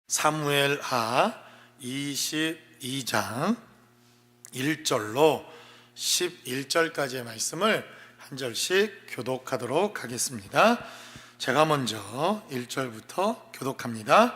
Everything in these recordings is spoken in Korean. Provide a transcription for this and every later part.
사무엘하 22장 1절로 11절까지의 말씀을 한 절씩 교독하도록 하겠습니다. 제가 먼저 1절부터 교독합니다.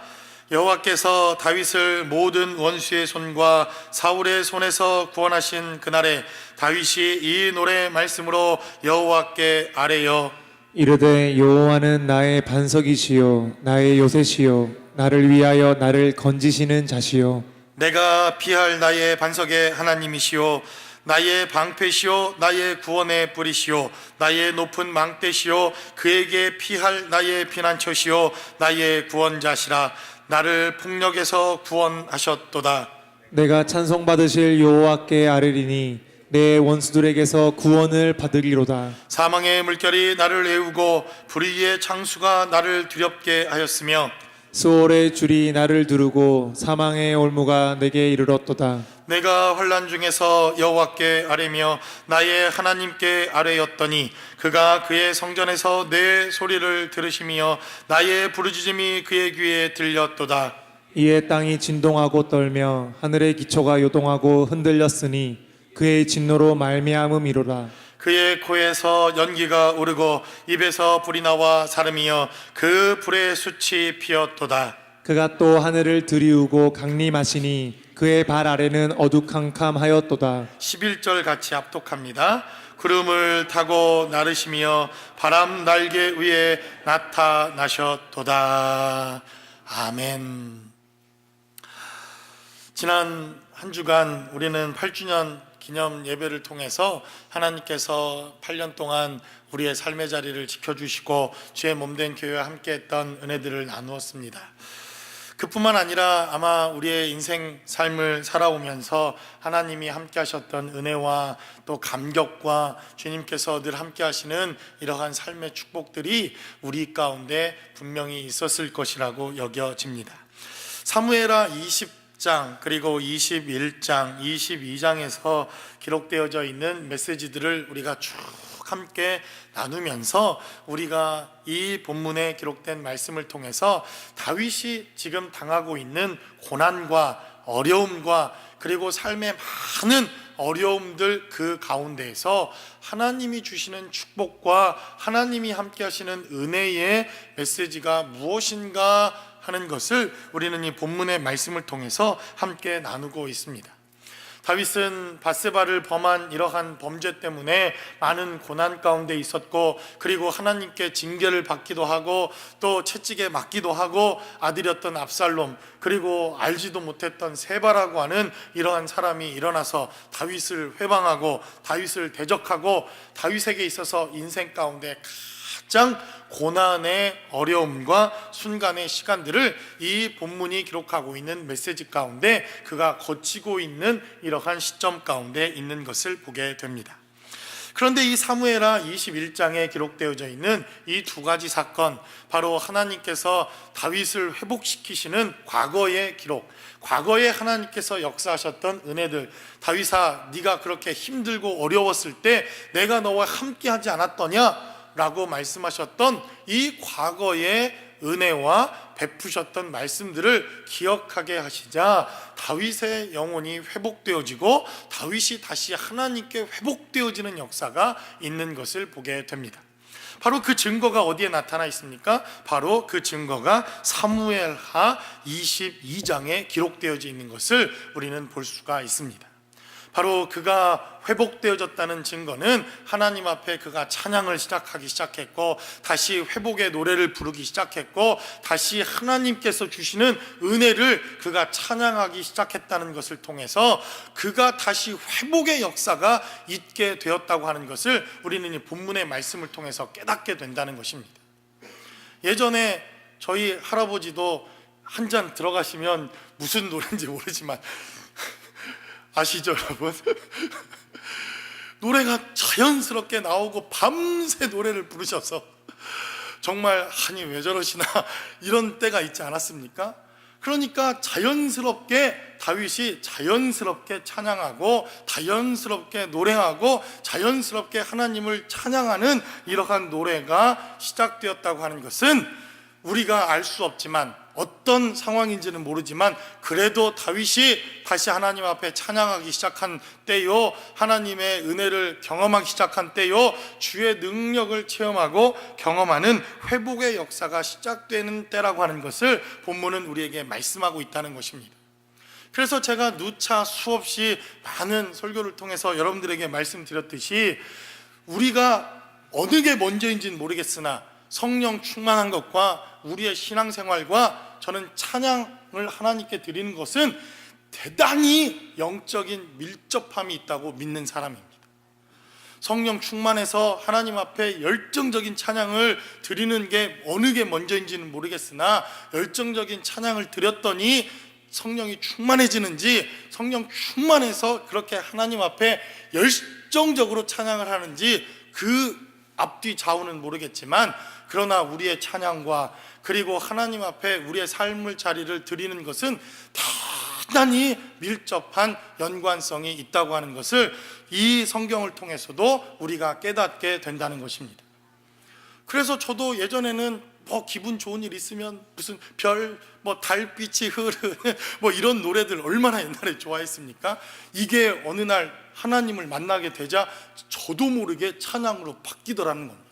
여호와께서 다윗을 모든 원수의 손과 사울의 손에서 구원하신 그날에 다윗이 이 노래 말씀으로 여호와께 아뢰어 이르되 여호와는 나의 반석이시요 나의 요새시요 나를 위하여 나를 건지시는 자시요 내가 피할 나의 반석의 하나님이시요 나의 방패시요 나의 구원의 뿌리시요 나의 높은 망대시요 그에게 피할 나의 피난처시요 나의 구원자시라. 나를 폭력에서 구원하셨도다. 내가 찬송받으실 여호와께 아뢰리니 내 원수들에게서 구원을 받으리로다. 사망의 물결이 나를 애우고 불의의 창수가 나를 두렵게 하였으며 수월의 줄이 나를 두르고 사망의 올무가 내게 이르렀도다. 내가 환난 중에서 여호와께 아뢰며 나의 하나님께 아뢰었더니 그가 그의 성전에서 내 소리를 들으시며 나의 부르짖음이 그의 귀에 들렸도다. 이에 땅이 진동하고 떨며 하늘의 기초가 요동하고 흔들렸으니 그의 진노로 말미암음이로라. 그의 코에서 연기가 오르고 입에서 불이 나와 사름이여 그 불의 숯이 피었도다. 그가 또 하늘을 들이우고 강림하시니 그의 발 아래는 어두캄캄하였도다. 11절 같이 합독합니다. 구름을 타고 나르시며 바람 날개 위에 나타나셨도다. 아멘. 지난 한 주간 우리는 8주년 기념 예배를 통해서 하나님께서 8년 동안 우리의 삶의 자리를 지켜주시고 주의 몸된 교회와 함께했던 은혜들을 나누었습니다. 그뿐만 아니라 아마 우리의 인생 삶을 살아오면서 하나님이 함께 하셨던 은혜와 또 감격과 주님께서 늘 함께 하시는 이러한 삶의 축복들이 우리 가운데 분명히 있었을 것이라고 여겨집니다. 사무엘하 20장 그리고 21장, 22장에서 기록되어져 있는 메시지들을 우리가 쭉 함께 나누면서 우리가 이 본문에 기록된 말씀을 통해서 다윗이 지금 당하고 있는 고난과 어려움과 그리고 삶의 많은 어려움들 그 가운데에서 하나님이 주시는 축복과 하나님이 함께 하시는 은혜의 메시지가 무엇인가 하는 것을 우리는 이 본문의 말씀을 통해서 함께 나누고 있습니다. 다윗은 밧세바를 범한 이러한 범죄 때문에 많은 고난 가운데 있었고 그리고 하나님께 징계를 받기도 하고 또 채찍에 맞기도 하고 아들이었던 압살롬 그리고 알지도 못했던 세바라고 하는 이러한 사람이 일어나서 다윗을 회방하고 다윗을 대적하고 다윗에게 있어서 인생 가운데 가장 고난의 어려움과 순간의 시간들을 이 본문이 기록하고 있는 메시지 가운데 그가 거치고 있는 이러한 시점 가운데 있는 것을 보게 됩니다. 그런데 이 사무엘하 21장에 기록되어져 있는 이 두 가지 사건, 바로 하나님께서 다윗을 회복시키시는 과거의 기록, 과거에 하나님께서 역사하셨던 은혜들, 다윗아 네가 그렇게 힘들고 어려웠을 때 내가 너와 함께하지 않았더냐 라고 말씀하셨던 이 과거의 은혜와 베푸셨던 말씀들을 기억하게 하시자 다윗의 영혼이 회복되어지고 다윗이 다시 하나님께 회복되어지는 역사가 있는 것을 보게 됩니다. 바로 그 증거가 어디에 나타나 있습니까? 바로 그 증거가 사무엘하 22장에 기록되어져 있는 것을 우리는 볼 수가 있습니다. 바로 그가 회복되어졌다는 증거는 하나님 앞에 그가 찬양을 시작하기 시작했고 다시 회복의 노래를 부르기 시작했고 다시 하나님께서 주시는 은혜를 그가 찬양하기 시작했다는 것을 통해서 그가 다시 회복의 역사가 있게 되었다고 하는 것을 우리는 이 본문의 말씀을 통해서 깨닫게 된다는 것입니다. 예전에 저희 할아버지도 한 잔 들어가시면 무슨 노래인지 모르지만 아시죠 여러분? 노래가 자연스럽게 나오고 밤새 노래를 부르셔서 정말 아니 왜 저러시나 이런 때가 있지 않았습니까? 그러니까 자연스럽게 다윗이 자연스럽게 찬양하고 자연스럽게 노래하고 자연스럽게 하나님을 찬양하는 이러한 노래가 시작되었다고 하는 것은 우리가 알 수 없지만, 어떤 상황인지는 모르지만, 그래도 다윗이 다시 하나님 앞에 찬양하기 시작한 때요, 하나님의 은혜를 경험하기 시작한 때요, 주의 능력을 체험하고 경험하는 회복의 역사가 시작되는 때라고 하는 것을 본문은 우리에게 말씀하고 있다는 것입니다. 그래서 제가 누차 수없이 많은 설교를 통해서 여러분들에게 말씀드렸듯이, 우리가 어느 게 먼저인지는 모르겠으나 성령 충만한 것과 우리의 신앙생활과 저는 찬양을 하나님께 드리는 것은 대단히 영적인 밀접함이 있다고 믿는 사람입니다. 성령 충만해서 하나님 앞에 열정적인 찬양을 드리는 게 어느 게 먼저인지는 모르겠으나, 열정적인 찬양을 드렸더니 성령이 충만해지는지, 성령 충만해서 그렇게 하나님 앞에 열정적으로 찬양을 하는지 그 앞뒤 좌우는 모르겠지만, 그러나 우리의 찬양과 그리고 하나님 앞에 우리의 삶을 자리를 드리는 것은 대단히 밀접한 연관성이 있다고 하는 것을 이 성경을 통해서도 우리가 깨닫게 된다는 것입니다. 그래서 저도 예전에는 기분 좋은 일 있으면 무슨 별, 달빛이 흐르는 이런 노래들 얼마나 옛날에 좋아했습니까? 이게 어느 날 하나님을 만나게 되자 저도 모르게 찬양으로 바뀌더라는 겁니다.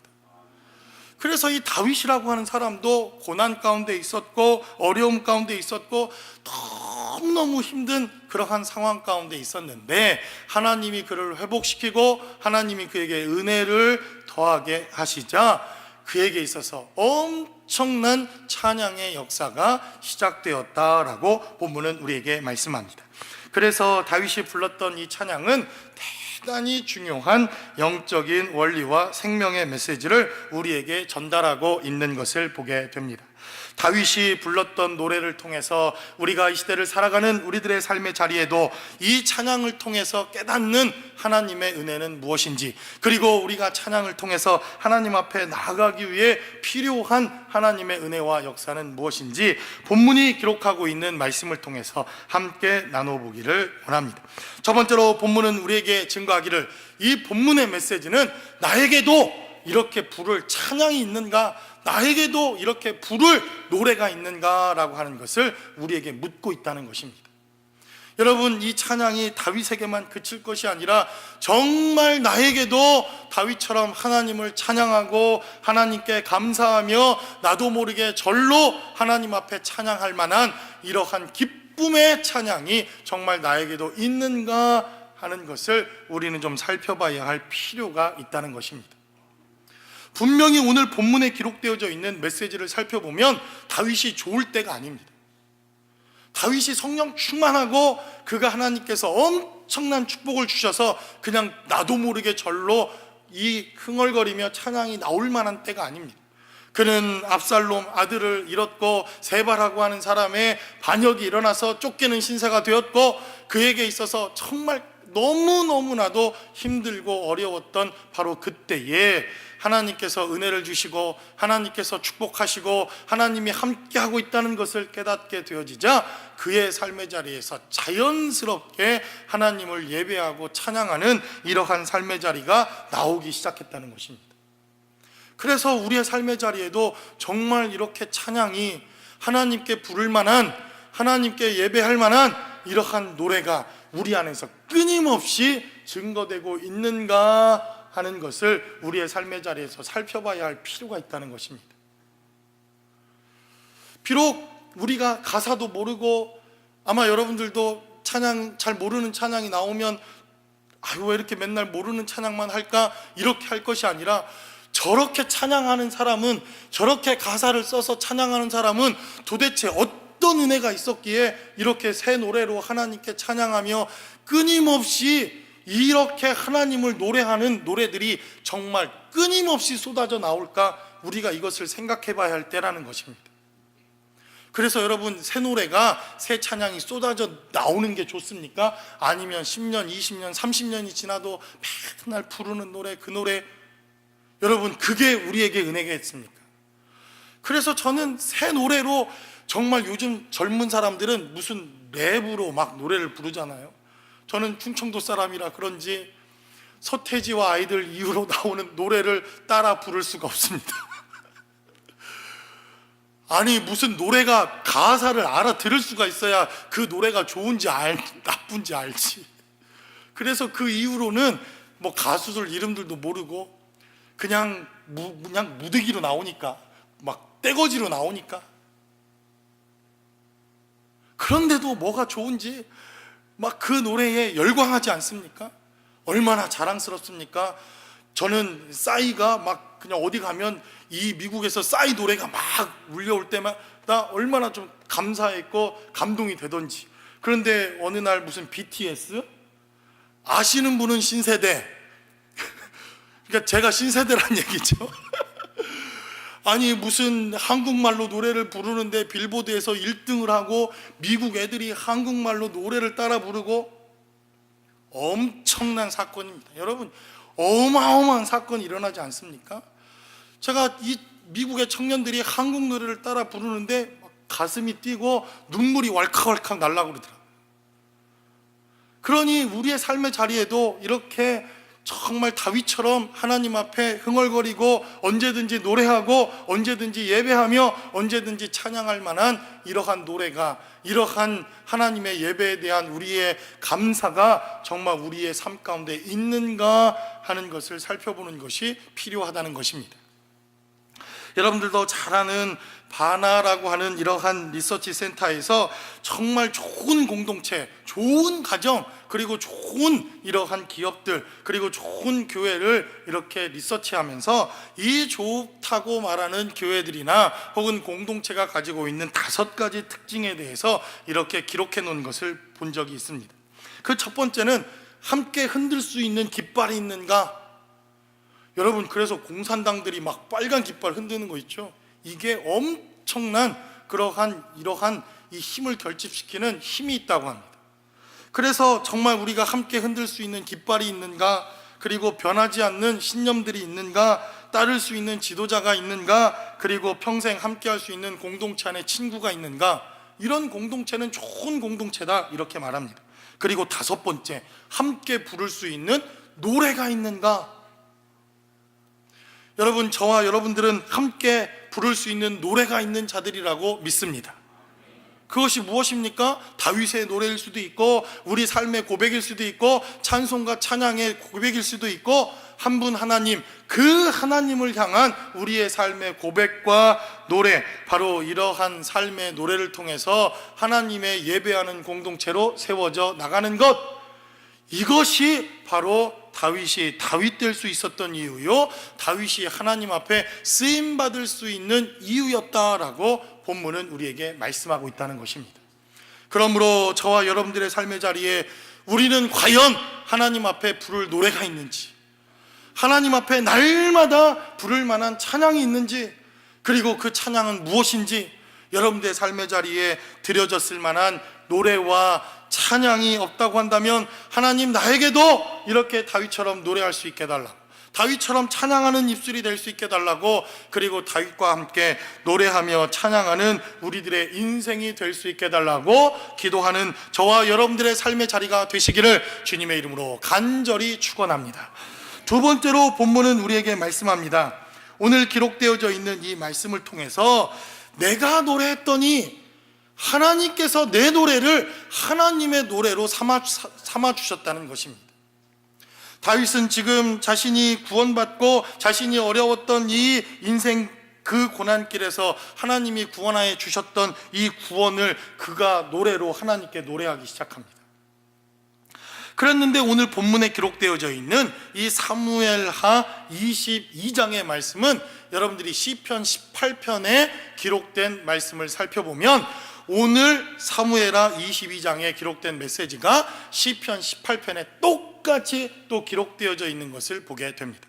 그래서 이 다윗이라고 하는 사람도 고난 가운데 있었고, 어려움 가운데 있었고, 너무너무 힘든 그러한 상황 가운데 있었는데, 하나님이 그를 회복시키고 하나님이 그에게 은혜를 더하게 하시자 그에게 있어서 엄청난 찬양의 역사가 시작되었다라고 본문은 우리에게 말씀합니다. 그래서 다윗이 불렀던 이 찬양은 대단히 중요한 영적인 원리와 생명의 메시지를 우리에게 전달하고 있는 것을 보게 됩니다. 다윗이 불렀던 노래를 통해서 우리가 이 시대를 살아가는 우리들의 삶의 자리에도 이 찬양을 통해서 깨닫는 하나님의 은혜는 무엇인지, 그리고 우리가 찬양을 통해서 하나님 앞에 나아가기 위해 필요한 하나님의 은혜와 역사는 무엇인지 본문이 기록하고 있는 말씀을 통해서 함께 나눠보기를 원합니다. 첫 번째로 본문은 우리에게 증거하기를, 이 본문의 메시지는 나에게도 이렇게 부를 찬양이 있는가, 나에게도 이렇게 부를 노래가 있는가라고 하는 것을 우리에게 묻고 있다는 것입니다. 여러분, 이 찬양이 다윗에게만 그칠 것이 아니라 정말 나에게도 다윗처럼 하나님을 찬양하고 하나님께 감사하며 나도 모르게 절로 하나님 앞에 찬양할 만한 이러한 기쁨의 찬양이 정말 나에게도 있는가 하는 것을 우리는 좀 살펴봐야 할 필요가 있다는 것입니다. 분명히 오늘 본문에 기록되어져 있는 메시지를 살펴보면 다윗이 좋을 때가 아닙니다. 다윗이 성령 충만하고 그가 하나님께서 엄청난 축복을 주셔서 그냥 나도 모르게 절로 이 흥얼거리며 찬양이 나올 만한 때가 아닙니다. 그는 압살롬 아들을 잃었고 세발하고 하는 사람의 반역이 일어나서 쫓기는 신세가 되었고, 그에게 있어서 정말 너무너무나도 힘들고 어려웠던 바로 그때에 하나님께서 은혜를 주시고 하나님께서 축복하시고 하나님이 함께하고 있다는 것을 깨닫게 되어지자 그의 삶의 자리에서 자연스럽게 하나님을 예배하고 찬양하는 이러한 삶의 자리가 나오기 시작했다는 것입니다. 그래서 우리의 삶의 자리에도 정말 이렇게 찬양이 하나님께 부를 만한, 하나님께 예배할 만한 이러한 노래가 우리 안에서 끊임없이 증거되고 있는가 하는 것을 우리의 삶의 자리에서 살펴봐야 할 필요가 있다는 것입니다. 비록 우리가 가사도 모르고, 아마 여러분들도 찬양 잘 모르는 찬양이 나오면 왜 이렇게 맨날 모르는 찬양만 할까, 이렇게 할 것이 아니라, 저렇게 찬양하는 사람은, 저렇게 가사를 써서 찬양하는 사람은 도대체 어떤 은혜가 있었기에 이렇게 새 노래로 하나님께 찬양하며 끊임없이 이렇게 하나님을 노래하는 노래들이 정말 끊임없이 쏟아져 나올까, 우리가 이것을 생각해 봐야 할 때라는 것입니다. 그래서 여러분, 새 노래가, 새 찬양이 쏟아져 나오는 게 좋습니까? 아니면 10년, 20년, 30년이 지나도 맨날 부르는 노래, 그 노래, 여러분, 그게 우리에게 은혜겠습니까? 그래서 저는 새 노래로, 정말 요즘 젊은 사람들은 무슨 랩으로 막 노래를 부르잖아요. 저는 충청도 사람이라 그런지 서태지와 아이들 이후로 나오는 노래를 따라 부를 수가 없습니다. 아니 무슨 노래가 가사를 알아들을 수가 있어야 그 노래가 좋은지 나쁜지 알지. 그래서 그 이후로는 뭐 가수들 이름들도 모르고 그냥 무대기로 나오니까, 막 떼거지로 나오니까. 그런데도 뭐가 좋은지 막 그 노래에 열광하지 않습니까? 얼마나 자랑스럽습니까? 저는 싸이가 막 그냥 어디 가면 이 미국에서 싸이 노래가 막 울려올 때마다 얼마나 좀 감사했고 감동이 되던지. 그런데 어느 날 무슨 BTS 아시는 분은 신세대, 그러니까 제가 신세대란 얘기죠. 아니 무슨 한국말로 노래를 부르는데 빌보드에서 1등을 하고 미국 애들이 한국말로 노래를 따라 부르고, 엄청난 사건입니다. 여러분, 어마어마한 사건이 일어나지 않습니까? 제가 이 미국의 청년들이 한국 노래를 따라 부르는데 막 가슴이 뛰고 눈물이 왈칵왈칵 날라고 그러더라고요. 그러니 우리의 삶의 자리에도 이렇게 정말 다윗처럼 하나님 앞에 흥얼거리고 언제든지 노래하고 언제든지 예배하며 언제든지 찬양할 만한 이러한 노래가, 이러한 하나님의 예배에 대한 우리의 감사가 정말 우리의 삶 가운데 있는가 하는 것을 살펴보는 것이 필요하다는 것입니다. 여러분들도 잘 아는 바나라고 하는 이러한 리서치 센터에서 정말 좋은 공동체, 좋은 가정, 그리고 좋은 이러한 기업들, 그리고 좋은 교회를 이렇게 리서치하면서 이 좋다고 말하는 교회들이나 혹은 공동체가 가지고 있는 5가지 특징에 대해서 이렇게 기록해 놓은 것을 본 적이 있습니다. 그 첫 번째는 함께 흔들 수 있는 깃발이 있는가? 여러분, 그래서 공산당들이 막 빨간 깃발 흔드는 거 있죠? 이게 엄청난 이러한 이 힘을 결집시키는 힘이 있다고 합니다. 그래서 정말 우리가 함께 흔들 수 있는 깃발이 있는가, 그리고 변하지 않는 신념들이 있는가, 따를 수 있는 지도자가 있는가, 그리고 평생 함께 할 수 있는 공동체 안에 친구가 있는가, 이런 공동체는 좋은 공동체다, 이렇게 말합니다. 그리고 5번째, 함께 부를 수 있는 노래가 있는가. 여러분, 저와 여러분들은 함께 부를 수 있는 노래가 있는 자들이라고 믿습니다. 그것이 무엇입니까? 다윗의 노래일 수도 있고, 우리 삶의 고백일 수도 있고, 찬송과 찬양의 고백일 수도 있고, 한 분 하나님, 그 하나님을 향한 우리의 삶의 고백과 노래, 바로 이러한 삶의 노래를 통해서 하나님의 예배하는 공동체로 세워져 나가는 것, 이것이 바로 다윗이 다윗 될 수 있었던 이유요, 다윗이 하나님 앞에 쓰임받을 수 있는 이유였다라고 본문은 우리에게 말씀하고 있다는 것입니다. 그러므로 저와 여러분들의 삶의 자리에 우리는 과연 하나님 앞에 부를 노래가 있는지, 하나님 앞에 날마다 부를 만한 찬양이 있는지, 그리고 그 찬양은 무엇인지, 여러분들의 삶의 자리에 드려졌을 만한 노래와 찬양이 없다고 한다면 하나님, 나에게도 이렇게 다윗처럼 노래할 수 있게 해달라고, 다윗처럼 찬양하는 입술이 될 수 있게 해달라고, 그리고 다윗과 함께 노래하며 찬양하는 우리들의 인생이 될 수 있게 해달라고 기도하는 저와 여러분들의 삶의 자리가 되시기를 주님의 이름으로 간절히 축원합니다. 2번째로 본문은 우리에게 말씀합니다. 오늘 기록되어져 있는 이 말씀을 통해서 내가 노래했더니 하나님께서 내 노래를 하나님의 노래로 삼아주셨다는 것입니다. 다윗은 지금 자신이 구원받고 자신이 어려웠던 이 인생 그 고난길에서 하나님이 구원하여 주셨던 이 구원을 그가 노래로 하나님께 노래하기 시작합니다. 그랬는데 오늘 본문에 기록되어져 있는 이 사무엘하 22장의 말씀은 여러분들이 시편 18편에 기록된 말씀을 살펴보면 오늘 사무엘하 22장에 기록된 메시지가 시편 18편에 똑같이 또 기록되어져 있는 것을 보게 됩니다.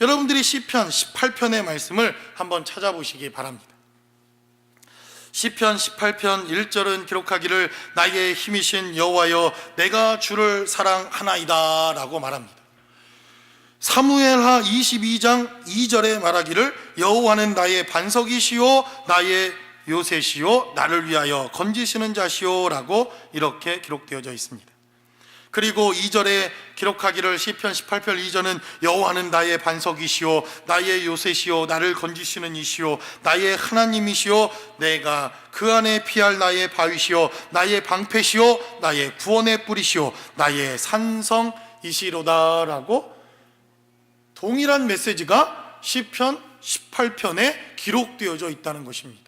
여러분들이 시편 18편의 말씀을 한번 찾아보시기 바랍니다. 시편 18편 1절은 기록하기를 나의 힘이신 여호와여 내가 주를 사랑하나이다 라고 말합니다. 사무엘하 22장 2절에 말하기를 여호와는 나의 반석이시요 나의 요새시요 나를 위하여 건지시는 자시요 라고 이렇게 기록되어져 있습니다. 그리고 2절에 기록하기를 시편 18편 2절은 여호와는 나의 반석이시오 나의 요새시오 나를 건지시는 이시오 나의 하나님이시오 내가 그 안에 피할 나의 바위시오 나의 방패시오 나의 구원의 뿌리시오 나의 산성이시로다 라고 동일한 메시지가 시편 18편에 기록되어져 있다는 것입니다.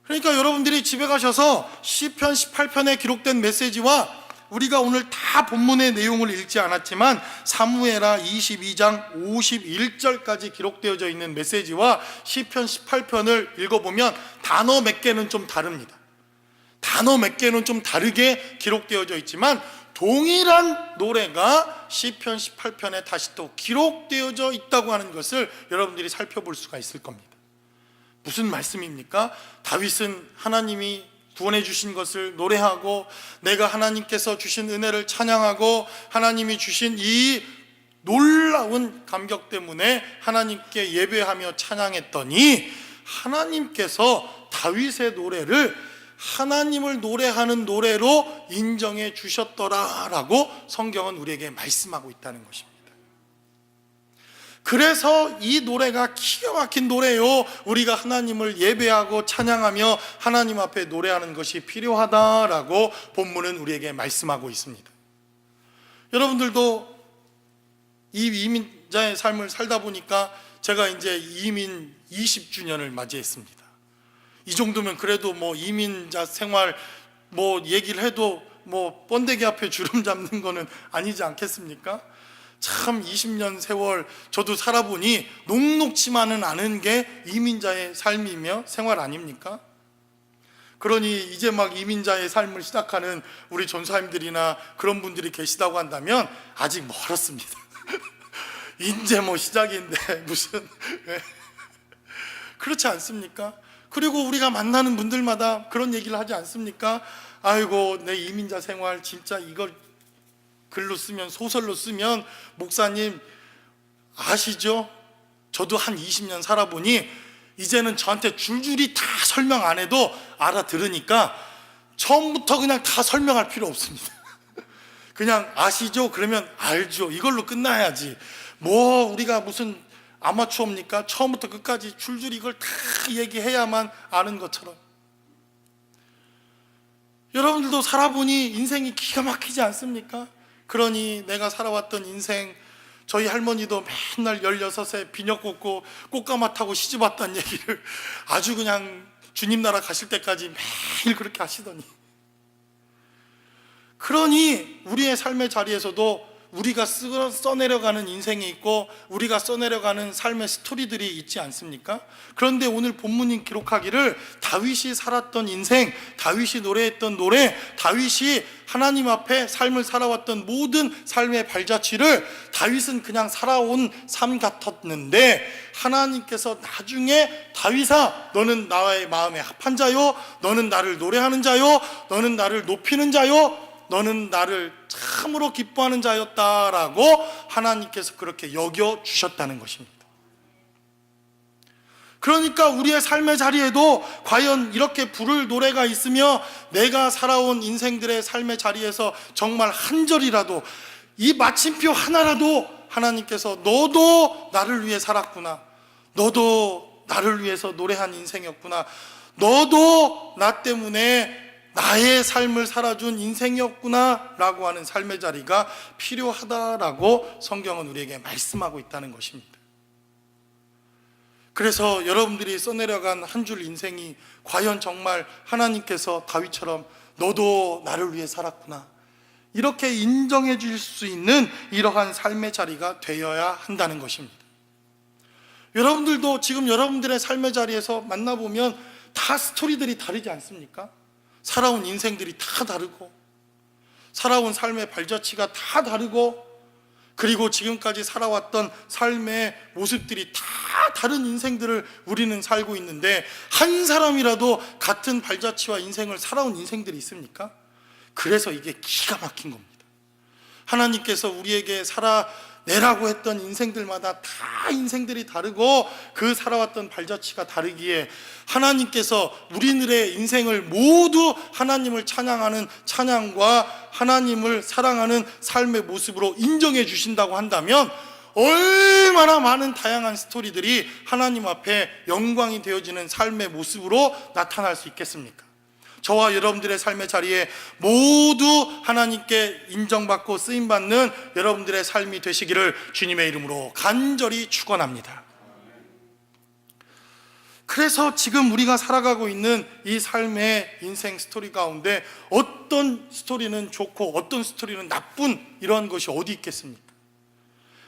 그러니까 여러분들이 집에 가셔서 시편 18편에 기록된 메시지와 우리가 오늘 다 본문의 내용을 읽지 않았지만 사무엘하 22장 51절까지 기록되어져 있는 메시지와 시편 18편을 읽어보면 단어 몇 개는 좀 다릅니다. 단어 몇 개는 좀 다르게 기록되어져 있지만 동일한 노래가 시편 18편에 다시 또 기록되어져 있다고 하는 것을 여러분들이 살펴볼 수가 있을 겁니다. 무슨 말씀입니까? 다윗은 하나님이 구원해 주신 것을 노래하고 내가 하나님께서 주신 은혜를 찬양하고 하나님이 주신 이 놀라운 감격 때문에 하나님께 예배하며 찬양했더니 하나님께서 다윗의 노래를 하나님을 노래하는 노래로 인정해 주셨더라라고 성경은 우리에게 말씀하고 있다는 것입니다. 그래서 이 노래가 기가 막힌 노래요. 우리가 하나님을 예배하고 찬양하며 하나님 앞에 노래하는 것이 필요하다라고 본문은 우리에게 말씀하고 있습니다. 여러분들도 이 이민자의 삶을 살다 보니까 제가 이제 이민 20주년을 맞이했습니다. 이 정도면 그래도 뭐 이민자 생활 뭐 얘기를 해도 뭐 번데기 앞에 주름 잡는 거는 아니지 않겠습니까? 참 20년 세월 저도 살아보니 녹록치만은 않은 게 이민자의 삶이며 생활 아닙니까? 그러니 이제 막 이민자의 삶을 시작하는 우리 전사님들이나 그런 분들이 계시다고 한다면 아직 멀었습니다. 이제 뭐 시작인데 무슨 그렇지 않습니까? 그리고 우리가 만나는 분들마다 그런 얘기를 하지 않습니까? 아이고 내 이민자 생활 진짜 이걸 글로 쓰면 소설로 쓰면 목사님 아시죠? 저도 한 20년 살아보니 이제는 저한테 줄줄이 다 설명 안 해도 알아들으니까 처음부터 그냥 다 설명할 필요 없습니다. 그냥 아시죠? 그러면 알죠. 이걸로 끝나야지. 뭐 우리가 무슨 아마추어입니까? 처음부터 끝까지 줄줄이 이걸 다 얘기해야만 아는 것처럼. 여러분들도 살아보니 인생이 기가 막히지 않습니까? 그러니 내가 살아왔던 인생, 저희 할머니도 맨날 16세 비녀 꽂고 꽃가마 타고 시집 왔다는 얘기를 아주 그냥 주님 나라 가실 때까지 매일 그렇게 하시더니, 그러니 우리의 삶의 자리에서도 우리가 써내려가는 인생이 있고 우리가 써내려가는 삶의 스토리들이 있지 않습니까? 그런데 오늘 본문이 기록하기를 다윗이 살았던 인생, 다윗이 노래했던 노래, 다윗이 하나님 앞에 삶을 살아왔던 모든 삶의 발자취를 다윗은 그냥 살아온 삶 같았는데 하나님께서 나중에 다윗아 너는 나의 마음에 합한 자요, 너는 나를 노래하는 자요, 너는 나를 높이는 자요, 너는 나를 참으로 기뻐하는 자였다라고 하나님께서 그렇게 여겨주셨다는 것입니다. 그러니까 우리의 삶의 자리에도 과연 이렇게 부를 노래가 있으며 내가 살아온 인생들의 삶의 자리에서 정말 한 절이라도, 이 마침표 하나라도 하나님께서 너도 나를 위해 살았구나, 너도 나를 위해서 노래한 인생이었구나, 너도 나 때문에 나의 삶을 살아준 인생이었구나 라고 하는 삶의 자리가 필요하다라고 성경은 우리에게 말씀하고 있다는 것입니다. 그래서 여러분들이 써내려간 한 줄 인생이 과연 정말 하나님께서 다윗처럼 너도 나를 위해 살았구나 이렇게 인정해 줄 수 있는 이러한 삶의 자리가 되어야 한다는 것입니다. 여러분들도 지금 여러분들의 삶의 자리에서 만나보면 다 스토리들이 다르지 않습니까? 살아온 인생들이 다 다르고 살아온 삶의 발자취가 다 다르고 그리고 지금까지 살아왔던 삶의 모습들이 다 다른 인생들을 우리는 살고 있는데 한 사람이라도 같은 발자취와 인생을 살아온 인생들이 있습니까? 그래서 이게 기가 막힌 겁니다. 하나님께서 우리에게 내라고 했던 인생들마다 다 인생들이 다르고 그 살아왔던 발자취가 다르기에 하나님께서 우리들의 인생을 모두 하나님을 찬양하는 찬양과 하나님을 사랑하는 삶의 모습으로 인정해 주신다고 한다면 얼마나 많은 다양한 스토리들이 하나님 앞에 영광이 되어지는 삶의 모습으로 나타날 수 있겠습니까? 저와 여러분들의 삶의 자리에 모두 하나님께 인정받고 쓰임받는 여러분들의 삶이 되시기를 주님의 이름으로 간절히 축원합니다. 그래서 지금 우리가 살아가고 있는 이 삶의 인생 스토리 가운데 어떤 스토리는 좋고 어떤 스토리는 나쁜 이런 것이 어디 있겠습니까?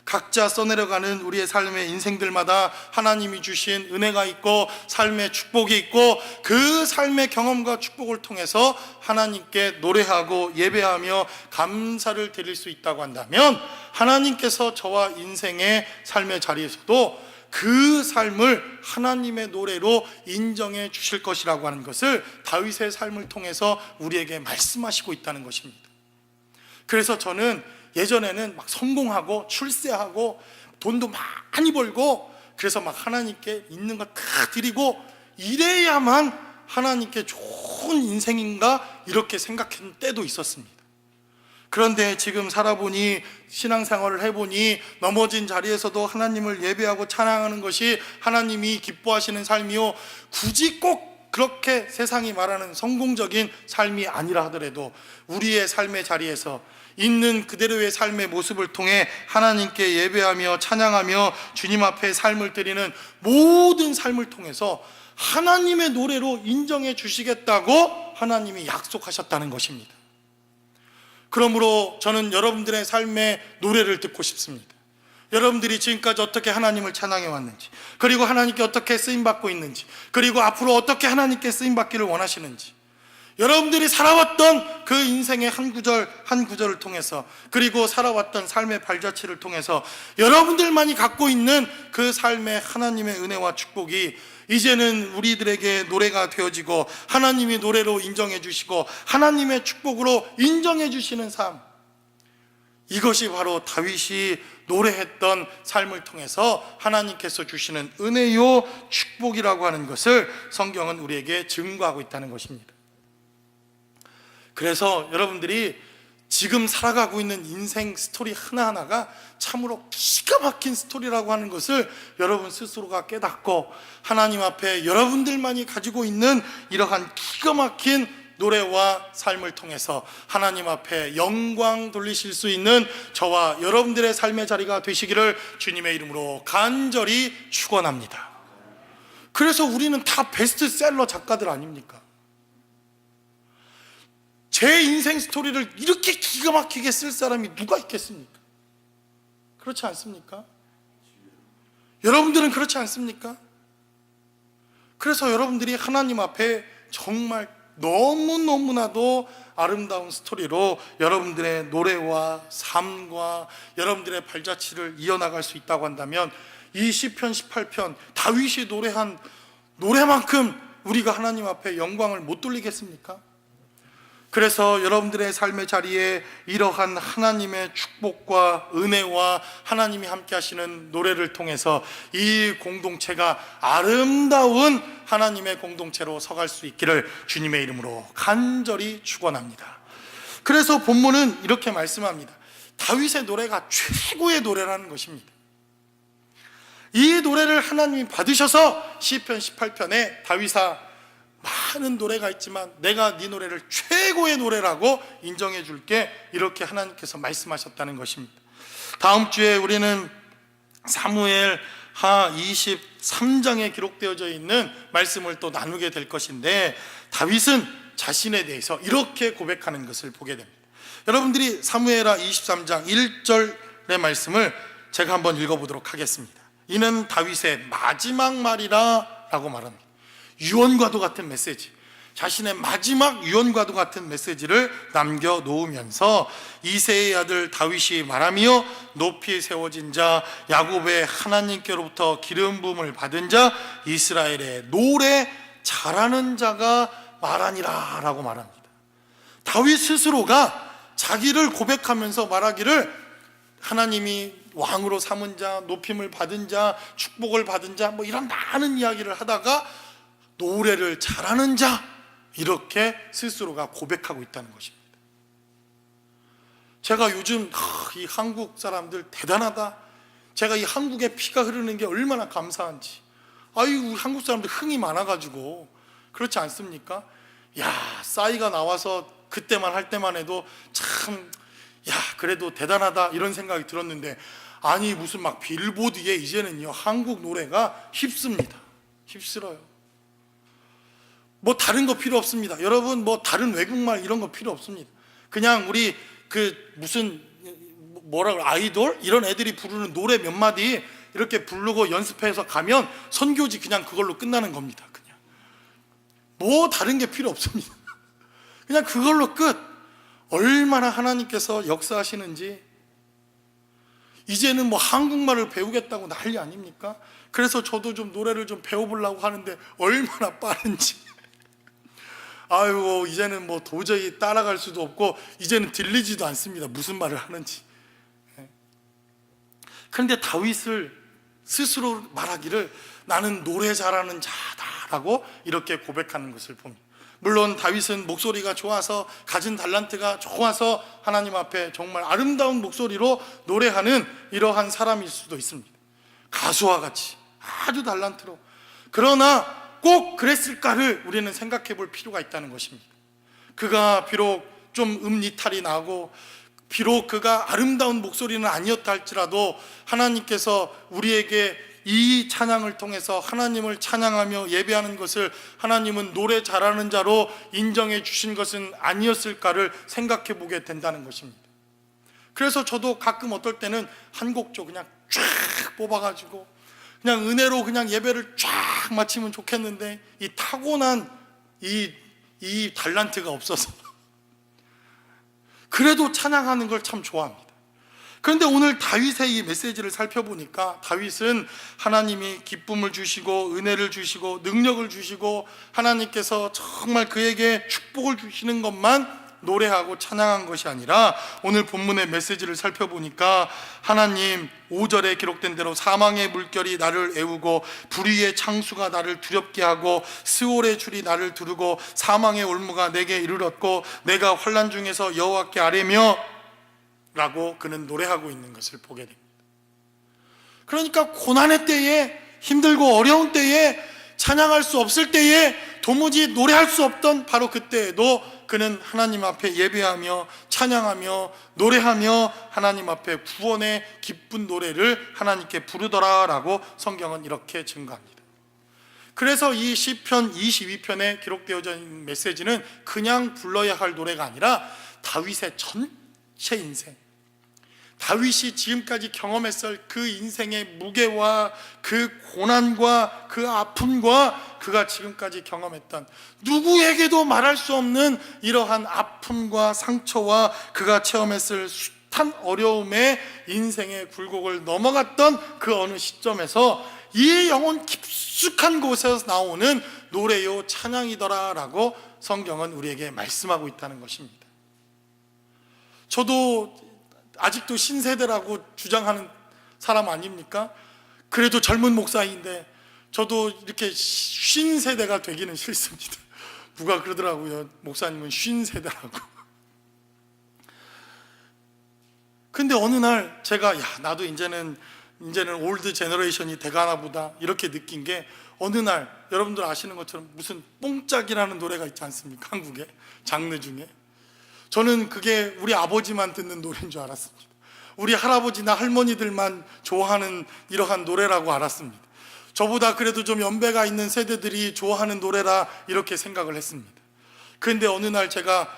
각자 써내려가는 우리의 삶의 인생들마다 하나님이 주신 은혜가 있고 삶의 축복이 있고 그 삶의 경험과 축복을 통해서 하나님께 노래하고 예배하며 감사를 드릴 수 있다고 한다면 하나님께서 저와 인생의 삶의 자리에서도 그 삶을 하나님의 노래로 인정해 주실 것이라고 하는 것을 다윗의 삶을 통해서 우리에게 말씀하시고 있다는 것입니다. 그래서 저는 예전에는 막 성공하고 출세하고 돈도 많이 벌고 그래서 막 하나님께 있는 거 다 드리고 이래야만 하나님께 좋은 인생인가 이렇게 생각했던 때도 있었습니다. 그런데 지금 살아보니 신앙생활을 해보니 넘어진 자리에서도 하나님을 예배하고 찬양하는 것이 하나님이 기뻐하시는 삶이요, 굳이 꼭 그렇게 세상이 말하는 성공적인 삶이 아니라 하더라도 우리의 삶의 자리에서 있는 그대로의 삶의 모습을 통해 하나님께 예배하며 찬양하며 주님 앞에 삶을 드리는 모든 삶을 통해서 하나님의 노래로 인정해 주시겠다고 하나님이 약속하셨다는 것입니다. 그러므로 저는 여러분들의 삶의 노래를 듣고 싶습니다. 여러분들이 지금까지 어떻게 하나님을 찬양해 왔는지, 그리고 하나님께 어떻게 쓰임받고 있는지, 그리고 앞으로 어떻게 하나님께 쓰임받기를 원하시는지, 여러분들이 살아왔던 그 인생의 한 구절 한 구절을 통해서, 그리고 살아왔던 삶의 발자취를 통해서 여러분들만이 갖고 있는 그 삶의 하나님의 은혜와 축복이 이제는 우리들에게 노래가 되어지고 하나님이 노래로 인정해 주시고 하나님의 축복으로 인정해 주시는 삶, 이것이 바로 다윗이 노래했던 삶을 통해서 하나님께서 주시는 은혜요 축복이라고 하는 것을 성경은 우리에게 증거하고 있다는 것입니다. 그래서 여러분들이 지금 살아가고 있는 인생 스토리 하나하나가 참으로 기가 막힌 스토리라고 하는 것을 여러분 스스로가 깨닫고 하나님 앞에 여러분들만이 가지고 있는 이러한 기가 막힌 노래와 삶을 통해서 하나님 앞에 영광 돌리실 수 있는 저와 여러분들의 삶의 자리가 되시기를 주님의 이름으로 간절히 축원합니다. 그래서 우리는 다 베스트셀러 작가들 아닙니까? 제 인생 스토리를 이렇게 기가 막히게 쓸 사람이 누가 있겠습니까? 그렇지 않습니까? 여러분들은 그렇지 않습니까? 그래서 여러분들이 하나님 앞에 정말 너무너무나도 아름다운 스토리로 여러분들의 노래와 삶과 여러분들의 발자취를 이어나갈 수 있다고 한다면 이 시편 18편 다윗이 노래한 노래만큼 우리가 하나님 앞에 영광을 못 돌리겠습니까? 그래서 여러분들의 삶의 자리에 이러한 하나님의 축복과 은혜와 하나님이 함께 하시는 노래를 통해서 이 공동체가 아름다운 하나님의 공동체로 서갈 수 있기를 주님의 이름으로 간절히 축원합니다. 그래서 본문은 이렇게 말씀합니다. 다윗의 노래가 최고의 노래라는 것입니다. 이 노래를 하나님이 받으셔서 시편 18편에 다윗아, 많은 노래가 있지만 내가 네 노래를 최고의 노래라고 인정해 줄게, 이렇게 하나님께서 말씀하셨다는 것입니다. 다음 주에 우리는 사무엘 하 23장에 기록되어져 있는 말씀을 또 나누게 될 것인데 다윗은 자신에 대해서 이렇게 고백하는 것을 보게 됩니다. 여러분들이 사무엘하 23장 1절의 말씀을 제가 한번 읽어보도록 하겠습니다. 이는 다윗의 마지막 말이라 라고 말합니다. 유언과도 같은 메시지, 자신의 마지막 유언과도 같은 메시지를 남겨놓으면서 이새의 아들 다윗이 말하며 높이 세워진 자 야곱의 하나님께로부터 기름 부음을 받은 자 이스라엘의 노래 잘하는 자가 말하니라 라고 말합니다. 다윗 스스로가 자기를 고백하면서 말하기를 하나님이 왕으로 삼은 자, 높임을 받은 자, 축복을 받은 자, 뭐 이런 많은 이야기를 하다가 노래를 잘하는 자, 이렇게 스스로가 고백하고 있다는 것입니다. 제가 요즘 이 한국 사람들 대단하다, 제가 이 한국에 피가 흐르는 게 얼마나 감사한지, 아유, 한국 사람들 흥이 많아가지고, 그렇지 않습니까? 야, 싸이가 나와서 그때만 할 때만 해도 참, 야, 그래도 대단하다 이런 생각이 들었는데, 아니 무슨 막 빌보드에 이제는요 한국 노래가 휩습니다. 휩쓸어요. 뭐 다른 거 필요 없습니다. 여러분, 뭐 다른 외국말 이런 거 필요 없습니다. 그냥 우리 그 무슨 뭐라 그래, 아이돌 이런 애들이 부르는 노래 몇 마디 이렇게 부르고 연습해서 가면 선교지 그냥 그걸로 끝나는 겁니다. 그냥 뭐 다른 게 필요 없습니다. 그냥 그걸로 끝. 얼마나 하나님께서 역사하시는지. 이제는 뭐 한국말을 배우겠다고 난리 아닙니까? 그래서 저도 좀 노래를 좀 배워보려고 하는데 얼마나 빠른지. 아유, 이제는 뭐 도저히 따라갈 수도 없고 이제는 들리지도 않습니다. 무슨 말을 하는지. 그런데 다윗을 스스로 말하기를 나는 노래 잘하는 자다라고 이렇게 고백하는 것을 봅니다. 물론 다윗은 목소리가 좋아서, 가진 달란트가 좋아서 하나님 앞에 정말 아름다운 목소리로 노래하는 이러한 사람일 수도 있습니다. 가수와 같이 아주 달란트로. 그러나 꼭 그랬을까를 우리는 생각해 볼 필요가 있다는 것입니다. 그가 비록 좀 이탈이 나고 비록 그가 아름다운 목소리는 아니었다 할지라도 하나님께서 우리에게 이 찬양을 통해서 하나님을 찬양하며 예배하는 것을 하나님은 노래 잘하는 자로 인정해 주신 것은 아니었을까를 생각해 보게 된다는 것입니다. 그래서 저도 가끔 어떨 때는 한 곡조 그냥 쫙 뽑아가지고 그냥 은혜로 그냥 예배를 쫙 마치면 좋겠는데 이 타고난 이 달란트가 없어서 그래도 찬양하는 걸 참 좋아합니다. 그런데 오늘 다윗의 이 메시지를 살펴보니까 다윗은 하나님이 기쁨을 주시고 은혜를 주시고 능력을 주시고 하나님께서 정말 그에게 축복을 주시는 것만 노래하고 찬양한 것이 아니라 오늘 본문의 메시지를 살펴보니까 하나님 5절에 기록된 대로 사망의 물결이 나를 애우고 불의의 창수가 나를 두렵게 하고 스올의 줄이 나를 두르고 사망의 올무가 내게 이르렀고 내가 환난 중에서 여호와께 아뢰며 라고 그는 노래하고 있는 것을 보게 됩니다. 그러니까 고난의 때에, 힘들고 어려운 때에, 찬양할 수 없을 때에, 도무지 노래할 수 없던 바로 그때에도 그는 하나님 앞에 예배하며 찬양하며 노래하며 하나님 앞에 구원의 기쁜 노래를 하나님께 부르더라라고 성경은 이렇게 증거합니다. 그래서 이 시편 22편에 기록되어져 있는 메시지는 그냥 불러야 할 노래가 아니라 다윗의 전체 인생, 다윗이 지금까지 경험했을 그 인생의 무게와 그 고난과 그 아픔과 그가 지금까지 경험했던 누구에게도 말할 수 없는 이러한 아픔과 상처와 그가 체험했을 숱한 어려움의 인생의 굴곡을 넘어갔던 그 어느 시점에서 이 영혼 깊숙한 곳에서 나오는 노래요 찬양이더라라고 성경은 우리에게 말씀하고 있다는 것입니다. 저도 아직도 신세대라고 주장하는 사람 아닙니까? 그래도 젊은 목사인데 저도 이렇게 신세대가 되기는 싫습니다. 누가 그러더라고요. 목사님은 신세대라고. 근데 어느 날 제가 나도 이제는 올드 제너레이션이 돼가나 보다 이렇게 느낀 게, 어느 날 여러분들 아시는 것처럼 무슨 뽕짝이라는 노래가 있지 않습니까? 한국에 장르 중에. 저는 그게 우리 아버지만 듣는 노래인 줄 알았습니다. 우리 할아버지나 할머니들만 좋아하는 이러한 노래라고 알았습니다. 저보다 그래도 좀 연배가 있는 세대들이 좋아하는 노래라 이렇게 생각을 했습니다. 그런데 어느 날 제가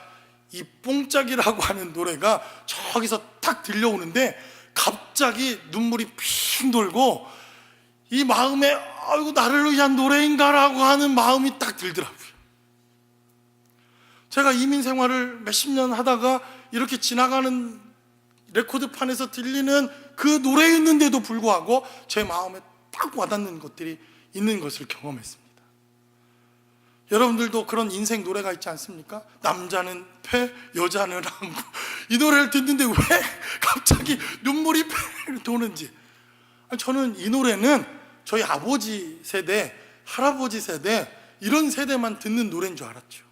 이 뽕짝이라고 하는 노래가 저기서 탁 들려오는데 갑자기 눈물이 핑 돌고 이 마음에 아이고 나를 위한 노래인가라고 하는 마음이 딱 들더라고요. 제가 이민 생활을 몇십 년 하다가 이렇게 지나가는 레코드판에서 들리는 그 노래였는데도 불구하고 제 마음에 딱 와닿는 것들이 있는 것을 경험했습니다. 여러분들도 그런 인생 노래가 있지 않습니까? 남자는 패, 여자는 항구, 이 노래를 듣는데 왜 갑자기 눈물이 팽 도는지. 저는 이 노래는 저희 아버지 세대, 할아버지 세대, 이런 세대만 듣는 노래인 줄 알았죠.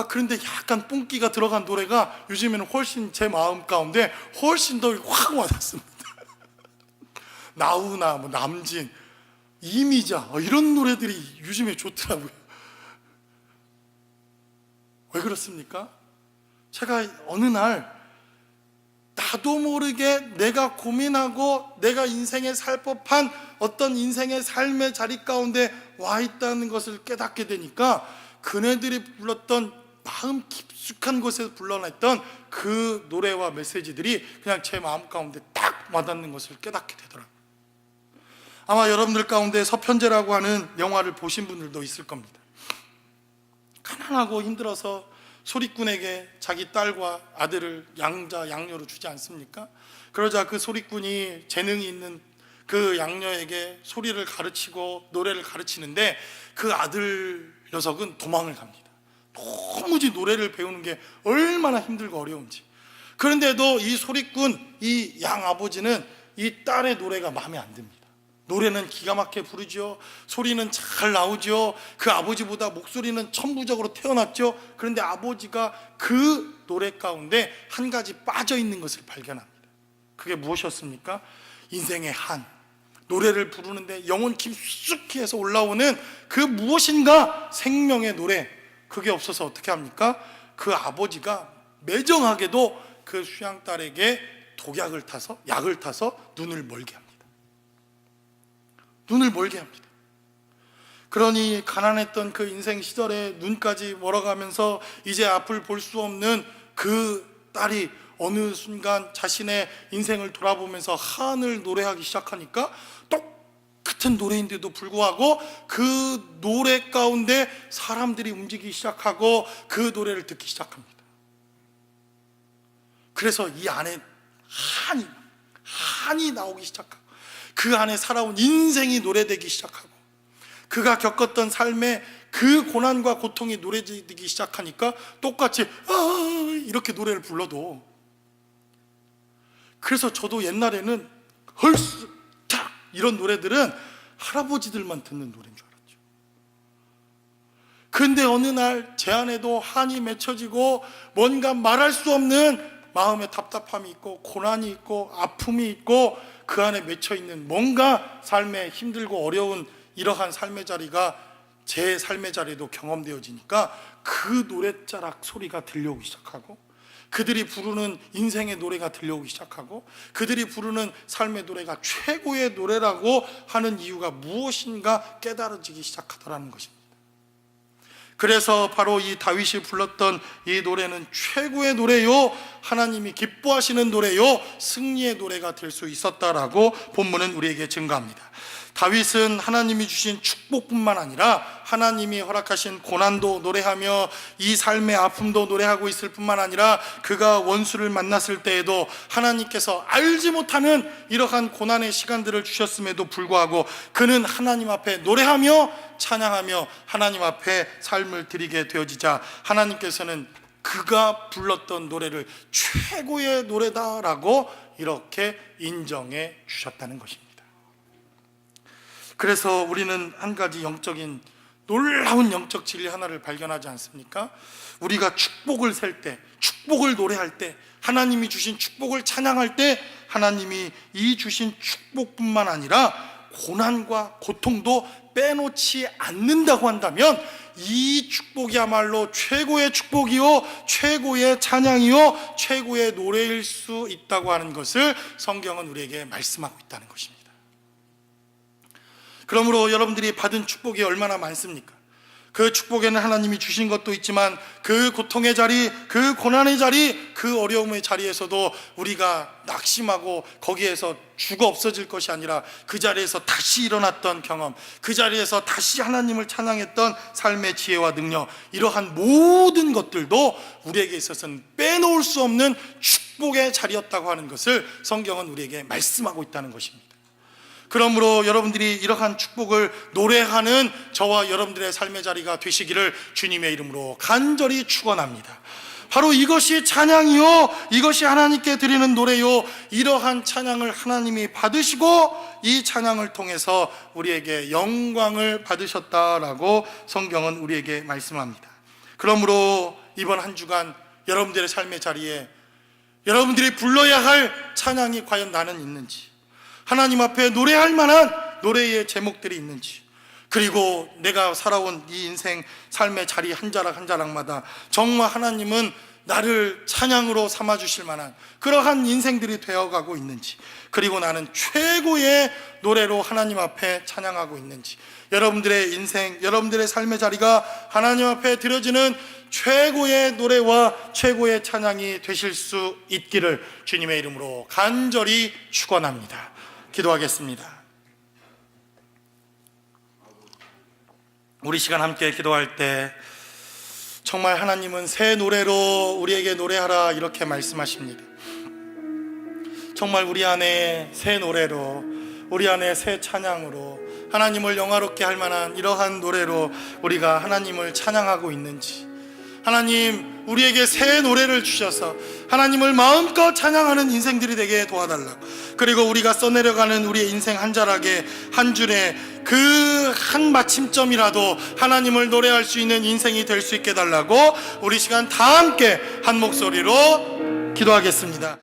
그런데 약간 뽕기가 들어간 노래가 요즘에는 훨씬 제 마음 가운데 훨씬 더 확 와닿습니다. 나훈아, 남진, 이미자, 이런 노래들이 요즘에 좋더라고요. 왜 그렇습니까? 제가 어느 날 나도 모르게 내가 고민하고 내가 인생에 살 법한 어떤 인생의 삶의 자리 가운데 와 있다는 것을 깨닫게 되니까 그네들이 불렀던 마음 깊숙한 곳에서 불러냈던 그 노래와 메시지들이 그냥 제 마음 가운데 딱 와닿는 것을 깨닫게 되더라고요. 아마 여러분들 가운데 서편제라고 하는 영화를 보신 분들도 있을 겁니다. 가난하고 힘들어서 소리꾼에게 자기 딸과 아들을 양자 양녀로 주지 않습니까? 그러자 그 소리꾼이 재능이 있는 그 양녀에게 소리를 가르치고 노래를 가르치는데 그 아들 녀석은 도망을 갑니다. 도무지 노래를 배우는 게 얼마나 힘들고 어려운지. 그런데도 이 소리꾼, 이 양아버지는 이 딸의 노래가 마음에 안 듭니다. 노래는 기가 막히게 부르죠. 소리는 잘 나오죠. 그 아버지보다 목소리는 천부적으로 태어났죠. 그런데 아버지가 그 노래 가운데 한 가지 빠져 있는 것을 발견합니다. 그게 무엇이었습니까? 인생의 한, 노래를 부르는데 영혼 깊숙이 해서 올라오는 그 무엇인가 생명의 노래, 그게 없어서 어떻게 합니까? 그 아버지가 매정하게도 그 수양딸에게 독약을 타서, 약을 타서 눈을 멀게 합니다. 눈을 멀게 합니다. 그러니 가난했던 그 인생 시절에 눈까지 멀어가면서 이제 앞을 볼 수 없는 그 딸이 어느 순간 자신의 인생을 돌아보면서 한을 노래하기 시작하니까 똑같은 노래인데도 불구하고 그 노래 가운데 사람들이 움직이기 시작하고 그 노래를 듣기 시작합니다. 그래서 이 안에 한이 나오기 시작하고 그 안에 살아온 인생이 노래되기 시작하고 그가 겪었던 삶의 그 고난과 고통이 노래되기 시작하니까 똑같이 이렇게 노래를 불러도, 그래서 저도 옛날에는 헐스 탁 이런 노래들은 할아버지들만 듣는 노래인 줄 알았죠. 그런데 어느 날 제 안에도 한이 맺혀지고 뭔가 말할 수 없는 마음의 답답함이 있고 고난이 있고 아픔이 있고 그 안에 맺혀있는 뭔가 삶에 힘들고 어려운 이러한 삶의 자리가 제 삶의 자리에도 경험되어지니까 그 노랫자락 소리가 들려오기 시작하고 그들이 부르는 인생의 노래가 들려오기 시작하고 그들이 부르는 삶의 노래가 최고의 노래라고 하는 이유가 무엇인가 깨달아지기 시작하더라는 것입니다. 그래서 바로 이 다윗이 불렀던 이 노래는 최고의 노래요, 하나님이 기뻐하시는 노래요, 승리의 노래가 될 수 있었다라고 본문은 우리에게 증거합니다. 다윗은 하나님이 주신 축복뿐만 아니라 하나님이 허락하신 고난도 노래하며 이 삶의 아픔도 노래하고 있을 뿐만 아니라 그가 원수를 만났을 때에도 하나님께서 알지 못하는 이러한 고난의 시간들을 주셨음에도 불구하고 그는 하나님 앞에 노래하며 찬양하며 하나님 앞에 삶을 드리게 되어지자 하나님께서는 그가 불렀던 노래를 최고의 노래다라고 이렇게 인정해 주셨다는 것입니다. 그래서 우리는 한 가지 영적인 놀라운 영적 진리 하나를 발견하지 않습니까? 우리가 축복을 셀 때, 축복을 노래할 때, 하나님이 주신 축복을 찬양할 때 하나님이 이 주신 축복뿐만 아니라 고난과 고통도 빼놓지 않는다고 한다면 이 축복이야말로 최고의 축복이요, 최고의 찬양이요, 최고의 노래일 수 있다고 하는 것을 성경은 우리에게 말씀하고 있다는 것입니다. 그러므로 여러분들이 받은 축복이 얼마나 많습니까? 그 축복에는 하나님이 주신 것도 있지만 그 고통의 자리, 그 고난의 자리, 그 어려움의 자리에서도 우리가 낙심하고 거기에서 죽어 없어질 것이 아니라 그 자리에서 다시 일어났던 경험, 그 자리에서 다시 하나님을 찬양했던 삶의 지혜와 능력, 이러한 모든 것들도 우리에게 있어서는 빼놓을 수 없는 축복의 자리였다고 하는 것을 성경은 우리에게 말씀하고 있다는 것입니다. 그러므로 여러분들이 이러한 축복을 노래하는 저와 여러분들의 삶의 자리가 되시기를 주님의 이름으로 간절히 축원합니다. 바로 이것이 찬양이요, 이것이 하나님께 드리는 노래요. 이러한 찬양을 하나님이 받으시고 이 찬양을 통해서 우리에게 영광을 받으셨다라고 성경은 우리에게 말씀합니다. 그러므로 이번 한 주간 여러분들의 삶의 자리에 여러분들이 불러야 할 찬양이 과연 나는 있는지, 하나님 앞에 노래할 만한 노래의 제목들이 있는지, 그리고 내가 살아온 이 인생 삶의 자리 한 자락 한 자락마다 정말 하나님은 나를 찬양으로 삼아주실 만한 그러한 인생들이 되어가고 있는지, 그리고 나는 최고의 노래로 하나님 앞에 찬양하고 있는지, 여러분들의 인생, 여러분들의 삶의 자리가 하나님 앞에 드려지는 최고의 노래와 최고의 찬양이 되실 수 있기를 주님의 이름으로 간절히 축원합니다. 기도하겠습니다. 우리 시간 함께 기도할 때 정말 하나님은 새 노래로 우리에게 노래하라 이렇게 말씀하십니다. 정말 우리 안에 새 노래로, 우리 안에 새 찬양으로 하나님을 영화롭게 할 만한 이러한 노래로 우리가 하나님을 찬양하고 있는지, 하나님 우리에게 새 노래를 주셔서 하나님을 마음껏 찬양하는 인생들이 되게 도와달라고, 그리고 우리가 써내려가는 우리의 인생 한 자락에 한 줄에 그 한 마침점이라도 하나님을 노래할 수 있는 인생이 될 수 있게 달라고 우리 시간 다 함께 한 목소리로 기도하겠습니다.